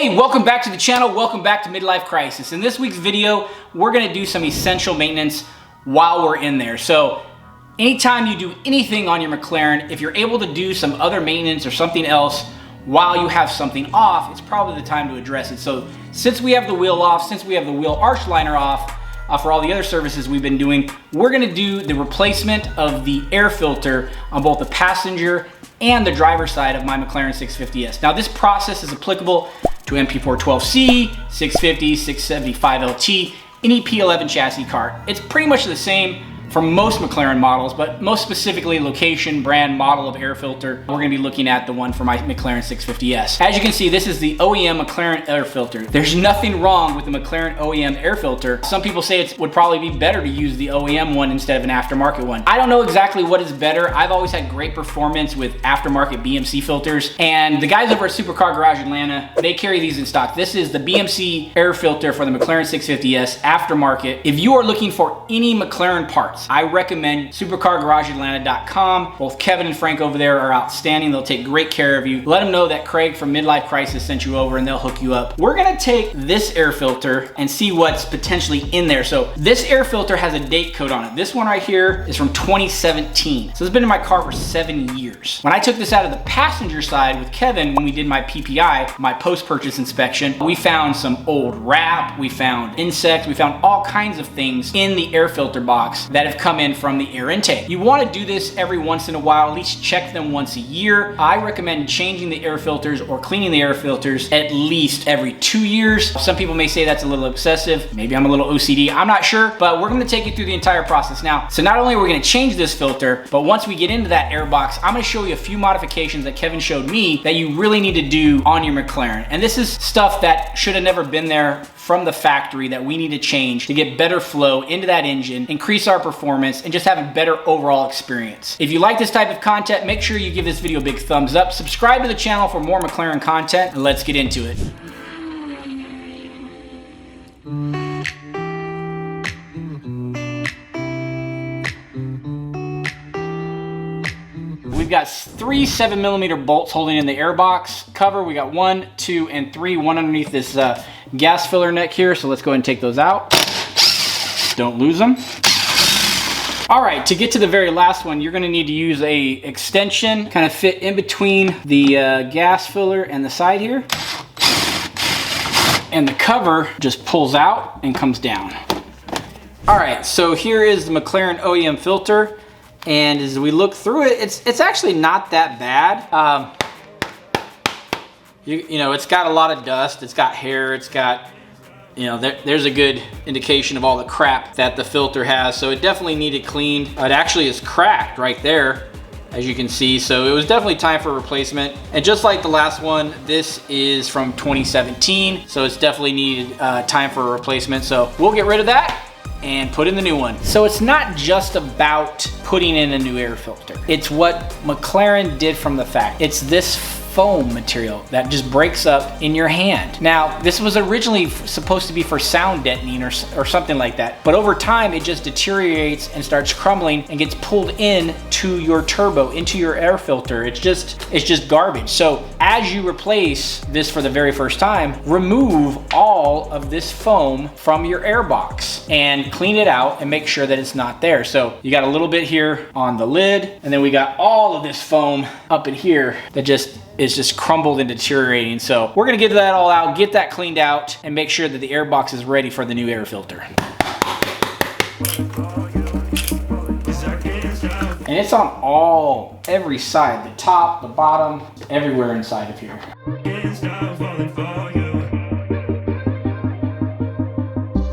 Hey, welcome back to the channel. Welcome back to Midlife Crisis. In this week's video, we're gonna do some essential maintenance while we're in there. So anytime you do anything on your McLaren, if you're able to do some other maintenance or something else while you have something off, it's probably the time to address it. So since we have the wheel off, since we have the wheel arch liner off, for all the other services we've been doing, we're gonna do the replacement of the air filter on both the passenger and the driver's side of my McLaren 650S. Now this process is applicable to MP4-12C, 650, 675 LT, any P11 chassis car. It's pretty much the same for most McLaren models, but most specifically location, brand, model of air filter. We're gonna be looking at the one for my McLaren 650S. As you can see, this is the OEM McLaren air filter. There's nothing wrong with the McLaren OEM air filter. Some people say it would probably be better to use the OEM one instead of an aftermarket one. I don't know exactly what is better. I've always had great performance with aftermarket BMC filters, and the guys over at Supercar Garage Atlanta, they carry these in stock. This is the BMC air filter for the McLaren 650S aftermarket. If you are looking for any McLaren parts, I recommend supercargarageatlanta.com. Both Kevin and Frank over there are outstanding. They'll take great care of you. Let them know that Craig from Midlife Crisis sent you over and they'll hook you up. We're gonna take this air filter and see what's potentially in there. So this air filter has a date code on it. This one right here is from 2017. So it's been in my car for 7 years. When I took this out of the passenger side with Kevin, when we did my PPI, my post-purchase inspection, we found some old wrap, we found insects, we found all kinds of things in the air filter box that have come in from the air intake. You want to do this every once in a while, at least check them once a year. I recommend changing the air filters or cleaning the air filters at least every 2 years. Some people may say that's a little excessive. Maybe I'm a little OCD, I'm not sure, but we're going to take you through the entire process now. So not only are we going to change this filter, but once we get into that air box, I'm going to show you a few modifications that Kevin showed me that you really need to do on your McLaren. And this is stuff that should have never been there from the factory that we need to change to get better flow into that engine, increase our performance, and just have a better overall experience. If you like this type of content, make sure you give this video a big thumbs up, subscribe to the channel for more McLaren content, and let's get into it. We've got 3 7mm bolts holding in the airbox cover. We got 1, 2, and 3, one underneath this gas filler neck here. So let's go ahead and take those out. Don't lose them. All right, to get to the very last one, you're gonna need to use a extension, kind of fit in between the gas filler and the side here. And the cover just pulls out and comes down. All right, so here is the McLaren OEM filter. And as we look through it, it's actually not that bad. You know, it's got a lot of dust, it's got hair, it's got, you know, there's a good indication of all the crap that the filter has. So it definitely needed cleaned. It actually is cracked right there, as you can see. So it was definitely time for a replacement. And just like the last one, this is from 2017. So it's definitely needed time for a replacement. So we'll get rid of that and put in the new one. So it's not just about putting in a new air filter. It's what McLaren did from the factory. It's this foam material that just breaks up in your hand. Now, this was originally supposed to be for sound deadening or something like that, but over time it just deteriorates and starts crumbling and gets pulled in to your turbo, into your air filter. It's just garbage. So as you replace this for the very first time, remove all of this foam from your air box and clean it out and make sure that it's not there. So you got a little bit here on the lid, and then we got all of this foam up in here that is just crumbled and deteriorating. So we're gonna get that all out, get that cleaned out, and make sure that the air box is ready for the new air filter. And it's on every side, the top, the bottom, everywhere inside of here.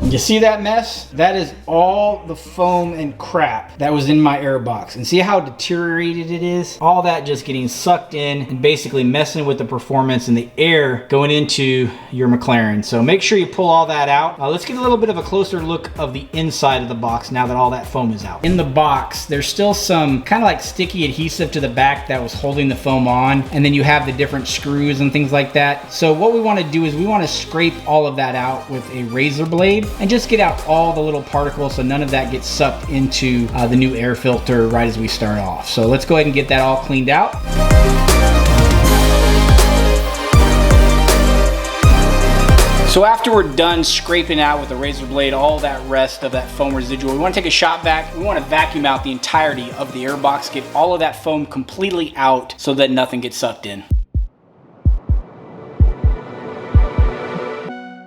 You see that mess? That is all the foam and crap that was in my air box. And see how deteriorated it is? All that just getting sucked in and basically messing with the performance and the air going into your McLaren. So make sure you pull all that out. Let's get a little bit of a closer look of the inside of the box now that all that foam is out. In the box, there's still some kind of like sticky adhesive to the back that was holding the foam on. And then you have the different screws and things like that. So what we want to do is we want to scrape all of that out with a razor blade and just get out all the little particles so none of that gets sucked into the new air filter right as we start off. So let's go ahead and get that all cleaned out. So after we're done scraping out with the razor blade all that rest of that foam residual, we want to take a shop vac. We want to vacuum out the entirety of the airbox, get all of that foam completely out so that nothing gets sucked in.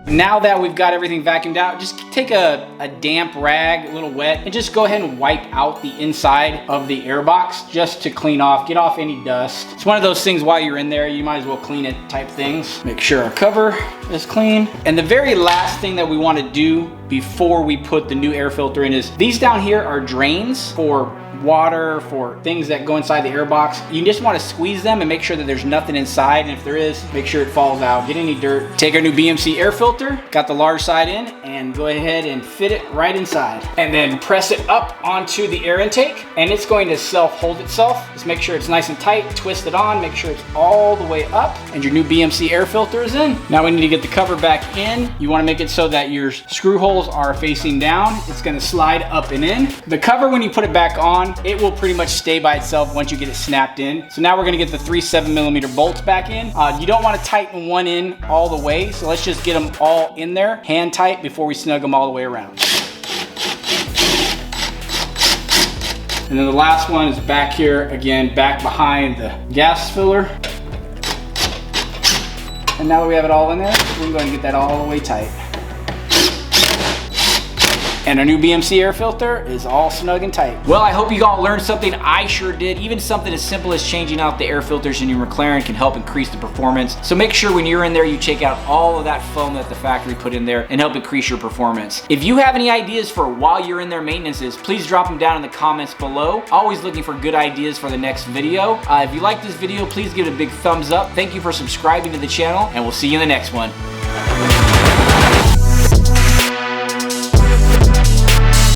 Now that we've got everything vacuumed out, just take a damp rag, a little wet, and just go ahead and wipe out the inside of the airbox just to clean off, get off any dust. It's one of those things while you're in there, you might as well clean it type things. Make sure our cover is clean. And the very last thing that we want to do before we put the new air filter in is these down here are drains for water, for things that go inside the airbox. You just want to squeeze them and make sure that there's nothing inside, and if there is, make sure it falls out. Get any dirt. Take our new BMC air filter, got the large side in, and go ahead and fit it right inside. And then press it up onto the air intake, and it's going to self-hold itself. Just make sure it's nice and tight, twist it on, make sure it's all the way up, and your new BMC air filter is in. Now we need to get the cover back in. You want to make it so that your screw holes are facing down. It's going to slide up and in. The cover, when you put it back on, it will pretty much stay by itself once you get it snapped in. So now we're gonna get the 3 7mm bolts back in. You don't wanna tighten one in all the way, so let's just get them all in there, hand tight, before we snug them all the way around. And then the last one is back here, again, back behind the gas filler. And now that we have it all in there, we're going to get that all the way tight. And our new BMC air filter is all snug and tight. Well, I hope you all learned something. I sure did. Even something as simple as changing out the air filters in your McLaren can help increase the performance. So make sure when you're in there, you check out all of that foam that the factory put in there and help increase your performance. If you have any ideas for while you're in there maintenances, please drop them down in the comments below. Always looking for good ideas for the next video. If you like this video, please give it a big thumbs up. Thank you for subscribing to the channel, and we'll see you in the next one.